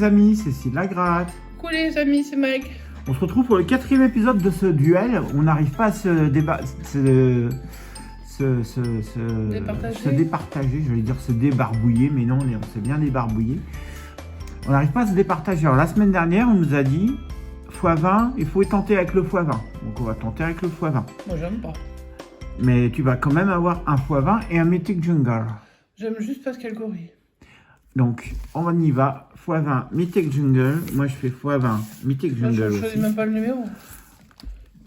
les amis, c'est Cécile Lagratte. Coucou les amis, c'est Mike. On se retrouve pour le 4e épisode de ce duel. On n'arrive pas à se départager, j'allais dire se débarbouiller, mais non, on s'est bien débarbouillé. On n'arrive pas à se départager. Alors la semaine dernière, on nous a dit x20, il faut tenter avec le x20. Donc on va tenter avec le x20. Moi j'aime pas. Mais tu vas quand même avoir un x20 et un Mythic Jungle. J'aime juste Pascal Gorille. Donc on y va, x20 Mythic Jungle. Moi je fais x20 Mythic Jungle. Je choisis même pas le numéro.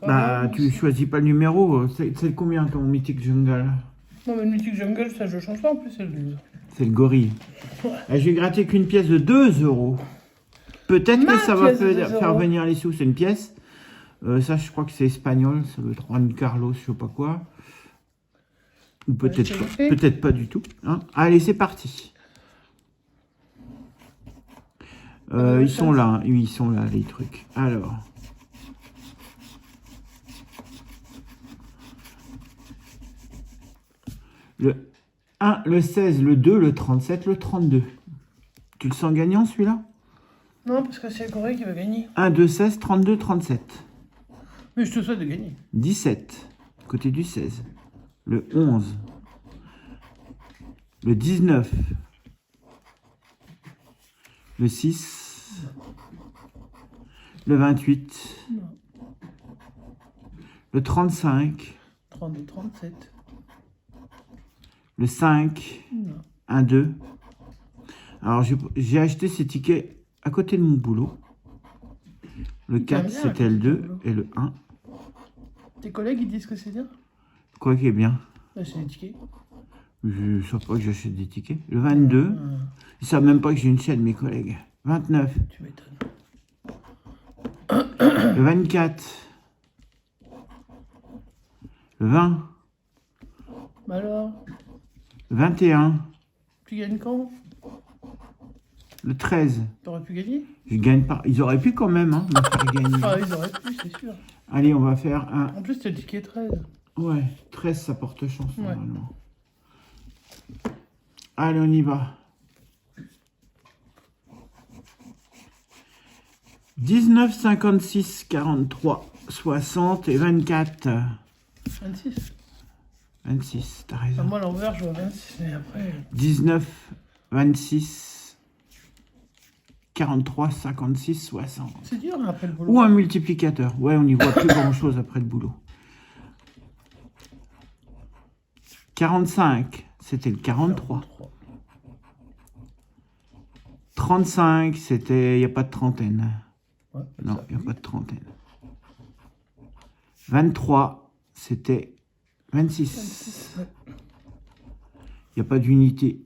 Bah tu choisis pas le numéro. C'est combien ton Mythic Jungle? Non mais le Mythic Jungle, ça je change pas en plus, c'est le 12. C'est le gorille. Ouais. Je vais gratter qu'une pièce de 2 €. Peut-être que ça va faire venir les sous. C'est une pièce. Ça, je crois que c'est espagnol. Ça doit être Juan Carlos, je sais pas quoi. Ou peut-être pas. Peut-être pas du tout. Hein. Allez, c'est parti. Ils sont là. Hein. Oui, ils sont là, les trucs. Alors. Le 1, le 16, le 2, le 37, le 32. Tu le sens gagnant, celui-là? Non, parce que c'est le Corée qui va gagner. 1, 2, 16, 32, 37. Mais je te souhaite de gagner. 17, côté du 16. Le 11. Le 19. Le 6. Le 28. Non. Le 35. 32, 37. Le 5. Non. 1, 2. Alors, j'ai acheté ces tickets à côté de mon boulot. Le 4, c'était le 2 et le 1. Tes collègues, ils disent que c'est bien? Quoi qui est bien? Bah, c'est des tickets. Je ne sais pas que j'achète des tickets. Le 22. Ils ne savent même pas que j'ai une chaîne, mes collègues. 29. Tu m'étonnes. Le 24. Le 20. Bah alors? Le 21. Tu gagnes quand? Le 13. T'aurais pu gagner? Je gagne pas. Ils auraient pu quand même, hein, me faire gagner. Ah, ils auraient pu, c'est sûr. Allez, on va faire un... En plus, t'as le ticket 13. Ouais, 13, ça porte chance, Ouais. normalement. Allez, on y va. 19, 56, 43, 60 et 24. 26. 26, t'as raison. Moi, à l'envers, je vois 26, mais après... 19, 26, 43, 56, 60. C'est dur, hein, après le boulot. Ou un multiplicateur. Ouais, on n'y voit plus grand-chose après le boulot. 45, c'était le 43. 35, c'était... Il n'y a pas de trentaine. Ouais, non, il n'y a pas de trentaine. 23, c'était 26. Ouais. Il n'y a pas d'unité.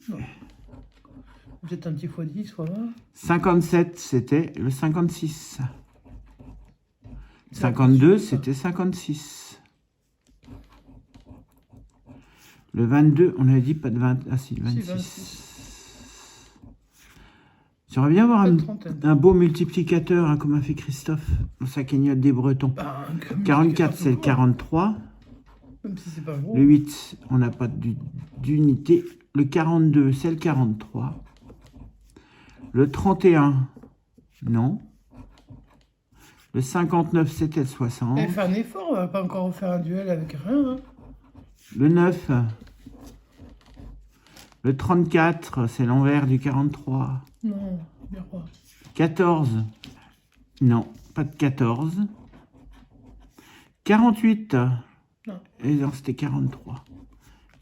Peut-être un petit fois 10, fois 20. 57, c'était le 56. 52, c'était 56. Le 22, on avait dit pas de 20. Ah si, le 26. 26. J'aimerais bien avoir un beau multiplicateur, hein, comme a fait Christophe dans sa cagnotte des Bretons. 44, c'est le 43. Même si c'est pas gros. Le 8, on n'a pas d'unité. Le 42, c'est le 43. Le 31, non. Le 59, c'était le 60. Elle fait un effort, on va pas encore faire un duel avec rien. Hein. Le 9. Le 34, c'est l'envers du 43. Non, bien pas. 14. Non, pas de 14. 48. Non. Et non, c'était 43.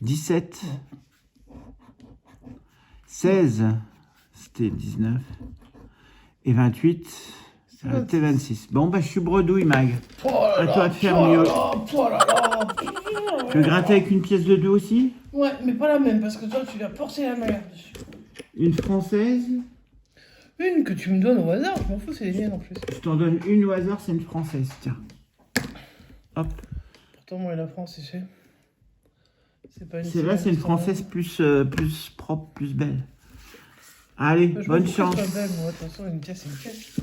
17. Non. 16. C'était 19. Et 28. C'était 26. Bon, bah, je suis bredouille, Mag. Oh là à toi de faire mieux. Tu veux gratter avec une pièce de 2 aussi? Ouais, mais pas la même, parce que toi, tu vas forcer la merde dessus. Une française? Une que tu me donnes au hasard, je m'en fous, c'est les miennes en plus. Je t'en donne une au hasard, c'est une française, tiens. Hop. Pourtant, moi et la France, c'est pas une... Celle-là, c'est une française plus propre, plus belle. Allez, bonne chance. Belle, moi, de toute façon, une pièce, c'est une pièce.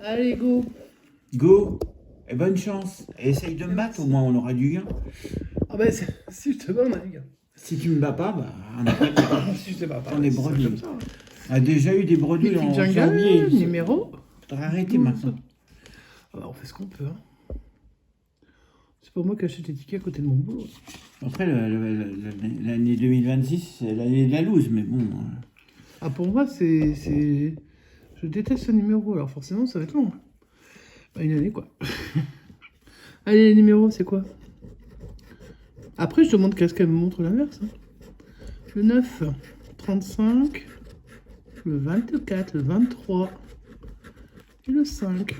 Allez, go. Go. Et bonne chance. Et essaye de me battre, au moins on aura du gain. Ah bah, si je te bats, on a du gain. Si tu me bats pas, bah, on n'a pas de gain. Si je te bats pas, on est bredouille. a déjà eu des bredouilles Mythic en Jungle, janvier. numéro. Faudrait arrêter 12. maintenant. Alors, on fait ce qu'on peut. Hein. C'est pas moi qui achète les tickets à côté de mon boulot. Après, l'année 2026, c'est l'année de la loose, mais bon. Ah, pour moi, c'est... Je déteste ce numéro, alors forcément, ça va être long. Bah, une année, quoi. Allez, les numéros, c'est quoi? Après, je te demande qu'est-ce qu'elle me montre l'inverse. Hein. Le 9, 35, le 24, le 23 et le 5.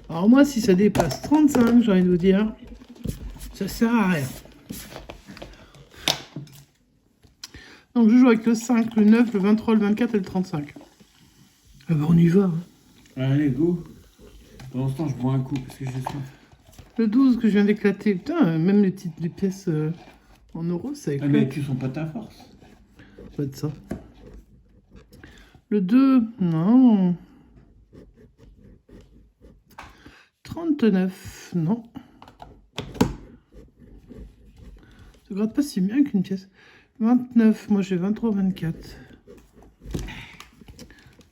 Alors moi, si ça dépasse 35, j'ai envie de vous dire, ça sert à rien. Donc je joue avec le 5, le 9, le 23, le 24 et le 35. Ah bah on y va. Hein. Allez, go. Pendant ce temps, je bois un coup parce que j'ai soif. Le 12 que je viens d'éclater, putain, même les petites les pièces en euros, ça éclate. Ah, mais tu sens pas ta force. Ça va être ça. Le 2, non. 39, non. Ça gratte pas si bien qu'une pièce. 29, moi j'ai 23, 24.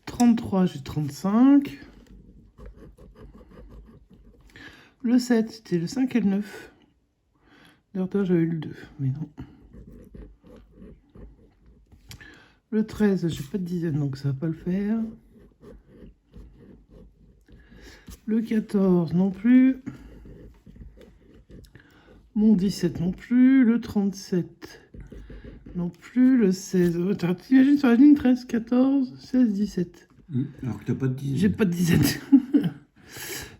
33, j'ai 35. Le 7, c'était le 5 et le 9. D'ailleurs, j'avais eu le 2, mais non. Le 13, j'ai pas de dizaine, donc ça va pas le faire. Le 14, non plus. Mon 17, non plus. Le 37, non plus. Le 16, t'imagines sur la ligne 13, 14, 16, 17. Alors que t'as pas de dizaine. J'ai pas de dizaine.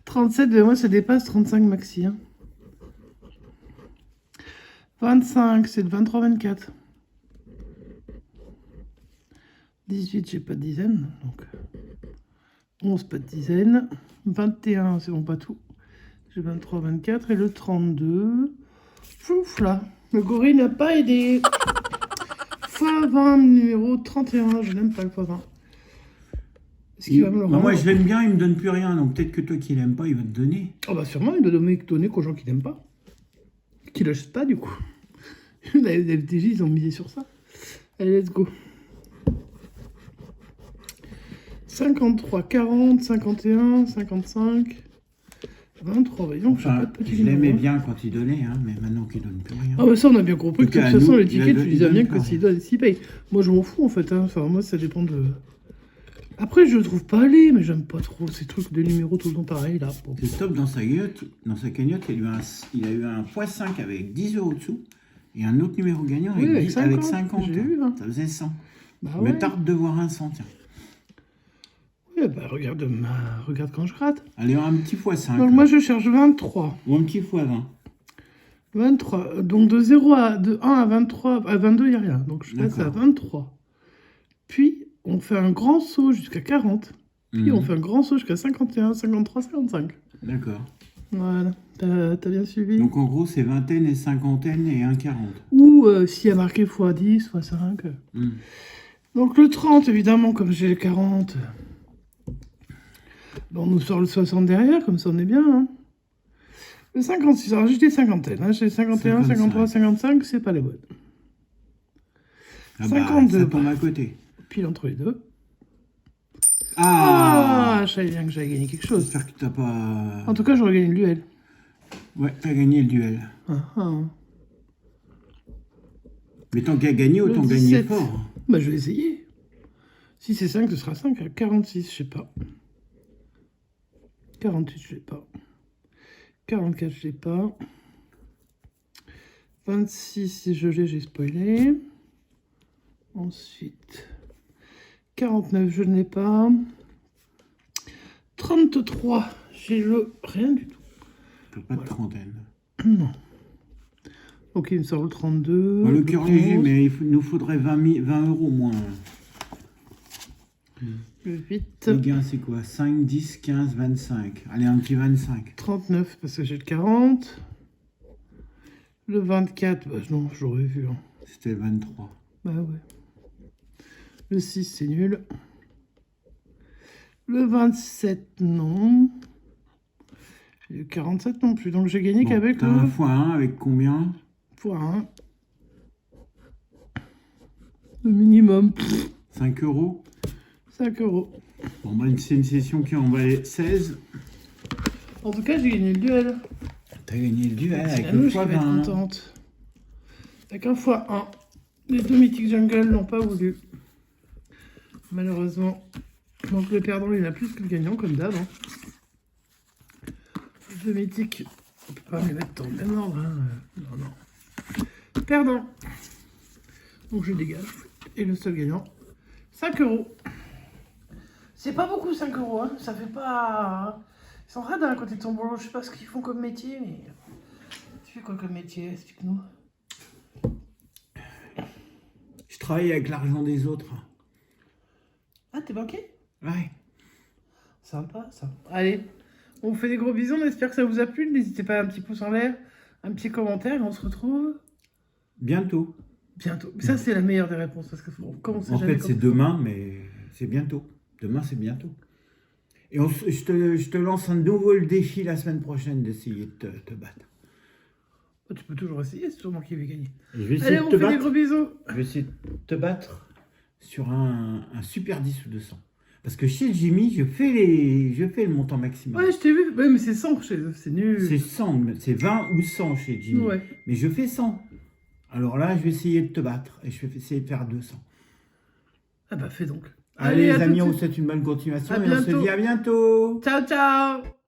37, moi ça dépasse 35 maxi. Hein. 25, c'est le 23, 24. 18, j'ai pas de dizaine. Donc 11, pas de dizaine. 21, c'est bon, pas tout. J'ai 23, 24. Et le 32. Fouf là. Le gorille n'a pas aidé. x20, numéro 31. Je n'aime pas le x20. Est-ce qu'il va me le rendre? Moi, je l'aime bien, il me donne plus rien. Donc peut-être que toi qui l'aime pas, il va te donner. Oh bah sûrement, il doit donner qu'aux gens qui n'aiment pas. Qui l'achètent pas du coup. Les FDJ, ils ont misé sur ça. Allez, let's go. 53, 40, 51, 55, 23. Voyons, Enfin, pas de petit je l'aimais numéro. bien quand il donnait, hein, mais maintenant qu'il donne plus rien. Ah bah ça, on a bien compris que de toute façon, les tickets, tu disais bien que s'il s'ils donnent, s'ils payent. Moi, je m'en fous en fait. Hein. Enfin, moi, ça dépend de... Après, je le trouve pas allé, mais j'aime pas trop ces trucs de numéros tout le temps pareil là. Bon. C'est top, dans sa cagnotte, il a eu un x5 avec 10 € dessous et un autre numéro gagnant Oui, avec 50. avec 50. J'ai vu, hein. Ça faisait 100. Bah Je ouais. me tarde de voir un 100, tiens. Ouais, bah regarde quand je gratte. Allez, un petit x5. Donc moi, je cherche 23. Ou un petit x20. 23. Donc de 0 à... De 1 à 23... À 22, il n'y a rien. Donc je passe à 23. Puis, on fait un grand saut jusqu'à 40. Puis on fait un grand saut jusqu'à 51, 53, 55. D'accord. Voilà. T'as bien suivi. Donc en gros, c'est vingtaine et cinquantaine et un 40. Ou s'il y a marqué x10, x5. Donc le 30, évidemment, comme j'ai le 40... Bon, on nous sort le 60 derrière, comme ça on est bien. Hein. Le 56, alors j'ai des cinquantaines. Hein. J'ai 51, 53, 55, c'est pas les bonnes. Ah 52. Ça tombe à côté. Pile entre les deux. Ah, Je savais bien que j'avais gagné quelque chose. J'espère que t'as pas... En tout cas, j'aurais gagné le duel. Ouais, t'as gagné le duel. Ah. Mais tant qu'à gagner, autant gagner fort. Bah, je vais essayer. Si c'est 5, ce sera 5. 46, je sais pas. 48, je l'ai pas. 44, je l'ai pas. 26, si je l'ai, j'ai spoilé. Ensuite, 49, je ne l'ai pas. 33, j'ai le rien du tout. Pas de trentaine. Non. Ok, il me sort le 32. Le cœur léger, mais il nous faudrait 20 € moins. Le 8. Le gain, c'est quoi? 5, 10, 15, 25. Allez, un petit 25. 39, parce que j'ai le 40. Le 24, bah non, j'aurais vu. Hein. C'était le 23. Bah ouais. Le 6, c'est nul. Le 27, non. Et le 47 non plus. Donc j'ai gagné qu'avec le... un x1 avec combien? x1. Le minimum. 5 euros. 5 euros. Bon, bah, c'est une session qui en valait 16. En tout cas, j'ai gagné le duel. T'as gagné le duel avec La le louche qui va être x20. contente. Avec un x1. Les deux mythiques jungle n'ont pas voulu. Malheureusement. Donc le perdant, il a plus que le gagnant, comme d'hab. Hein. Les deux mythiques, on peut pas les mettre dans le même ordre. Hein. Non, non. Perdant. Donc je dégage. Et le seul gagnant, 5 euros. C'est pas beaucoup 5 euros, hein. Ça fait pas... Ils sont radins à côté de ton boulot. Je sais pas ce qu'ils font comme métier, mais... Tu fais quoi comme métier, explique-nous. Je travaille avec l'argent des autres. Ah, t'es banquier? Ouais. Sympa, ça. Allez, on vous fait des gros bisous. On espère que ça vous a plu. N'hésitez pas à un petit pouce en l'air, un petit commentaire. Et on se retrouve Bientôt. bientôt. Mais ça, c'est la meilleure des réponses. Parce que comme on sait En jamais fait, quand c'est on- demain, mais c'est bientôt. Demain, c'est bientôt. Et je te lance un nouveau défi la semaine prochaine d'essayer de te battre. Oh, tu peux toujours essayer, c'est sûrement qui va gagner. Et je vais essayer Allez, de on te fait des battre. gros bisous. Je vais essayer de te battre sur un super 10 ou 200. Parce que chez Jimmy, je fais le montant maximum. Ouais, je t'ai vu. Ouais, mais c'est 100 chez eux, c'est nul. C'est 100, c'est 20 ou 100 chez Jimmy. Ouais. Mais je fais 100. Alors là, je vais essayer de te battre. Et je vais essayer de faire 200. Ah bah, fais donc. Allez, les à tout amis, de on vous suite. souhaite une bonne continuation. À Et on se bientôt. dit à bientôt. Ciao, ciao.